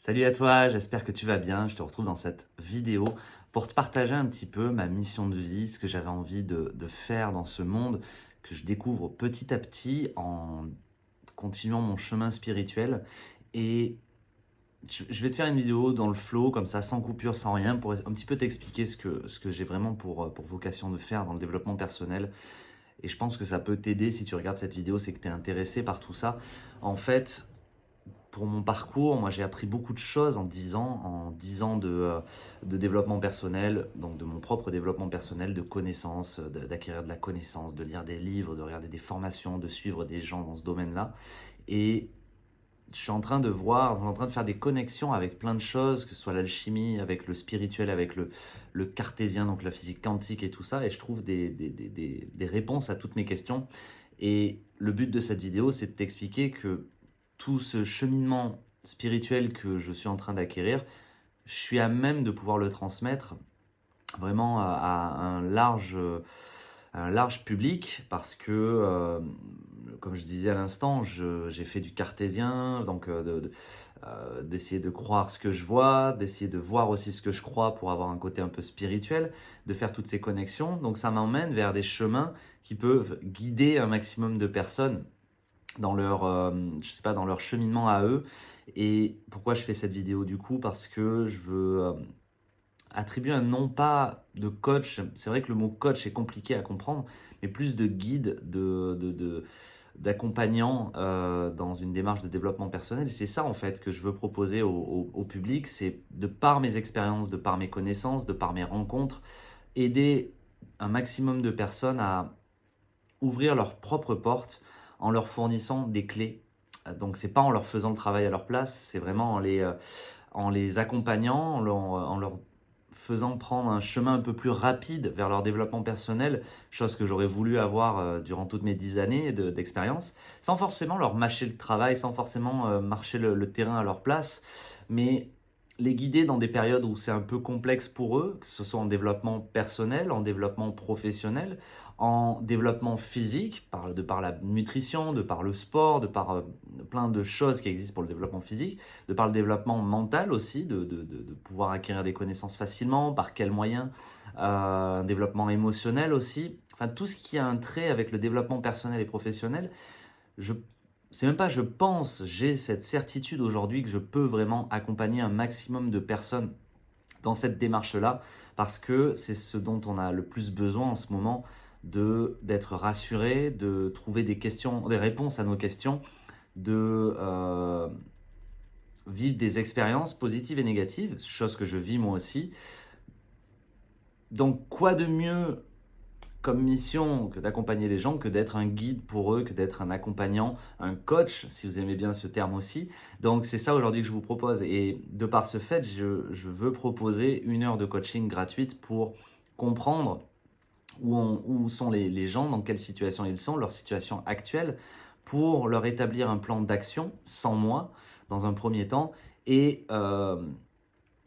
Salut à toi, j'espère que tu vas bien. Je te retrouve dans cette vidéo pour te partager un petit peu ma mission de vie, ce que j'avais envie de faire dans ce monde que je découvre petit à petit en continuant mon chemin spirituel. Et je vais te faire une vidéo dans le flow, comme ça, sans coupure, sans rien, pour un petit peu t'expliquer ce que j'ai vraiment pour vocation de faire dans le développement personnel. Et je pense que ça peut t'aider si tu regardes cette vidéo, c'est que tu es intéressé par tout ça. En fait, pour mon parcours, moi j'ai appris beaucoup de choses en 10 ans de développement personnel, donc de mon propre développement personnel, de connaissances, d'acquérir de la connaissance, de lire des livres, de regarder des formations, de suivre des gens dans ce domaine-là. Et je suis je suis en train de faire des connexions avec plein de choses, que ce soit l'alchimie, avec le spirituel, avec le cartésien, donc la physique quantique et tout ça, et je trouve des réponses à toutes mes questions. Et le but de cette vidéo, c'est de t'expliquer que tout ce cheminement spirituel que je suis en train d'acquérir, je suis à même de pouvoir le transmettre vraiment à un large public parce que, comme je disais à l'instant, j'ai fait du cartésien, donc d'essayer de croire ce que je vois, d'essayer de voir aussi ce que je crois pour avoir un côté un peu spirituel, de faire toutes ces connexions. Donc ça m'emmène vers des chemins qui peuvent guider un maximum de personnes dans leur, je sais pas, dans leur cheminement à eux. Et pourquoi je fais cette vidéo du coup? Parce que je veux attribuer un nom pas de coach. C'est vrai que le mot coach est compliqué à comprendre, mais plus de guide, d'accompagnant dans une démarche de développement personnel. Et c'est ça en fait que je veux proposer au public, c'est de par mes expériences, de par mes connaissances, de par mes rencontres, aider un maximum de personnes à ouvrir leurs propres portes en leur fournissant des clés. Donc c'est pas en leur faisant le travail à leur place, c'est vraiment en les accompagnant, en leur faisant prendre un chemin un peu plus rapide vers leur développement personnel, chose que j'aurais voulu avoir durant toutes mes 10 années d'expérience, sans forcément leur mâcher le travail, sans forcément marcher le terrain à leur place, mais les guider dans des périodes où c'est un peu complexe pour eux, que ce soit en développement personnel, en développement professionnel, en développement physique, de par la nutrition, de par le sport, de par plein de choses qui existent pour le développement physique, de par le développement mental aussi, de pouvoir acquérir des connaissances facilement, par quels moyens, un développement émotionnel aussi, enfin tout ce qui a un trait avec le développement personnel et professionnel. Je C'est même pas je pense, j'ai cette certitude aujourd'hui que je peux vraiment accompagner un maximum de personnes dans cette démarche-là, parce que c'est ce dont on a le plus besoin en ce moment, d'être rassuré, de trouver des réponses à nos questions, de vivre des expériences positives et négatives, chose que je vis moi aussi. Donc quoi de mieux comme mission que d'accompagner les gens, que d'être un guide pour eux, que d'être un accompagnant, un coach, si vous aimez bien ce terme aussi. Donc c'est ça aujourd'hui que je vous propose. Et de par ce fait, je veux proposer 1 heure de coaching gratuite pour comprendre où sont les gens, dans quelle situation ils sont, leur situation actuelle, pour leur établir un plan d'action sans moi, dans un premier temps, et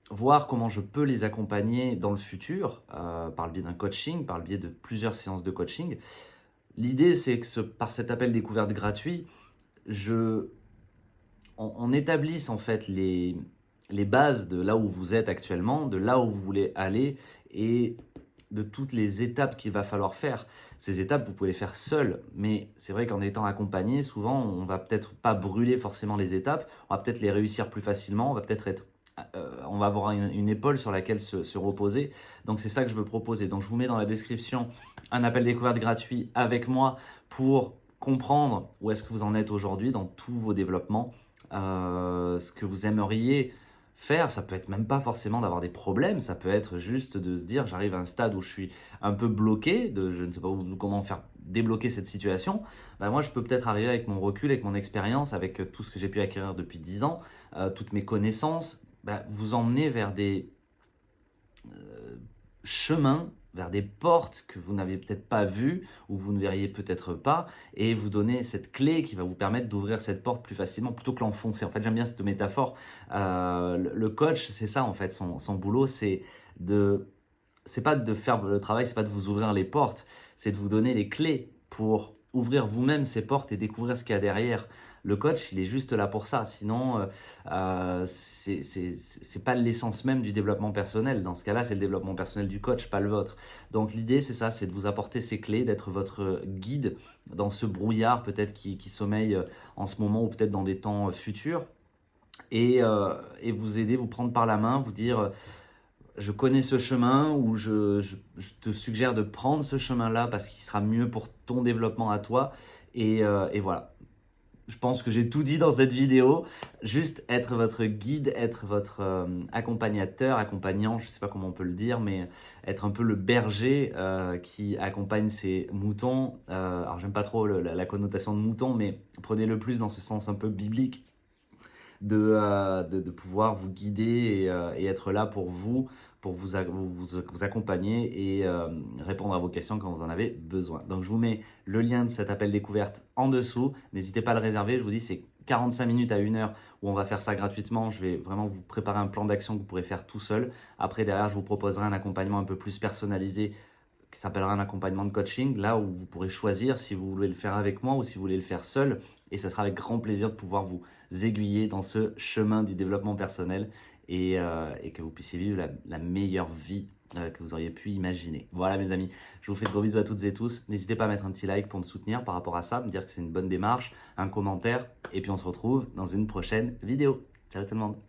voir comment je peux les accompagner dans le futur, par le biais d'un coaching, par le biais de plusieurs séances de coaching. L'idée, c'est que par cet appel découverte gratuit, on établisse en fait les bases de là où vous êtes actuellement, de là où vous voulez aller et de toutes les étapes qu'il va falloir faire. Ces étapes, vous pouvez les faire seul, mais c'est vrai qu'en étant accompagné, souvent, on va peut-être pas brûler forcément les étapes, on va peut-être les réussir plus facilement, on va avoir une épaule sur laquelle se reposer. Donc c'est ça que je veux proposer. Donc je vous mets dans la description un appel découverte gratuit avec moi pour comprendre où est-ce que vous en êtes aujourd'hui dans tous vos développements, ce que vous aimeriez faire. Ça peut être même pas forcément d'avoir des problèmes, ça peut être juste de se dire j'arrive à un stade où je suis un peu bloqué, je ne sais pas comment faire débloquer cette situation. Ben moi je peux peut-être arriver avec mon recul, avec mon expérience, avec tout ce que j'ai pu acquérir depuis 10 ans, toutes mes connaissances, vous emmener vers des chemins, vers des portes que vous n'avez peut-être pas vues ou que vous ne verriez peut-être pas, et vous donner cette clé qui va vous permettre d'ouvrir cette porte plus facilement plutôt que l'enfoncer. En fait, j'aime bien cette métaphore. Le coach, c'est ça en fait, son boulot, c'est pas de faire le travail, c'est pas de vous ouvrir les portes, c'est de vous donner les clés pour ouvrir vous-même ces portes et découvrir ce qu'il y a derrière. Le coach, il est juste là pour ça. Sinon, c'est pas l'essence même du développement personnel. Dans ce cas-là, c'est le développement personnel du coach, pas le vôtre. Donc l'idée, c'est ça, c'est de vous apporter ces clés, d'être votre guide dans ce brouillard peut-être qui sommeille en ce moment ou peut-être dans des temps futurs. Et vous aider, vous prendre par la main, vous dire je connais ce chemin ou je te suggère de prendre ce chemin-là parce qu'il sera mieux pour ton développement à toi. Et voilà. Je pense que j'ai tout dit dans cette vidéo. Juste être votre guide, être votre accompagnateur, accompagnant, je ne sais pas comment on peut le dire, mais être un peu le berger qui accompagne ses moutons. Alors, j'aime pas trop la connotation de mouton, mais prenez-le plus dans ce sens un peu biblique de pouvoir vous guider et être là pour vous, pour vous accompagner et répondre à vos questions quand vous en avez besoin. Donc, je vous mets le lien de cet appel découverte en dessous. N'hésitez pas à le réserver. Je vous dis, c'est 45 minutes à 1 heure où on va faire ça gratuitement. Je vais vraiment vous préparer un plan d'action que vous pourrez faire tout seul. Après, derrière, je vous proposerai un accompagnement un peu plus personnalisé qui s'appellera un accompagnement de coaching, là où vous pourrez choisir si vous voulez le faire avec moi ou si vous voulez le faire seul. Et ce sera avec grand plaisir de pouvoir vous aiguiller dans ce chemin du développement personnel et que vous puissiez vivre la meilleure vie que vous auriez pu imaginer. Voilà mes amis, je vous fais de gros bisous à toutes et tous. N'hésitez pas à mettre un petit like pour me soutenir par rapport à ça, me dire que c'est une bonne démarche, un commentaire, et puis on se retrouve dans une prochaine vidéo. Ciao tout le monde.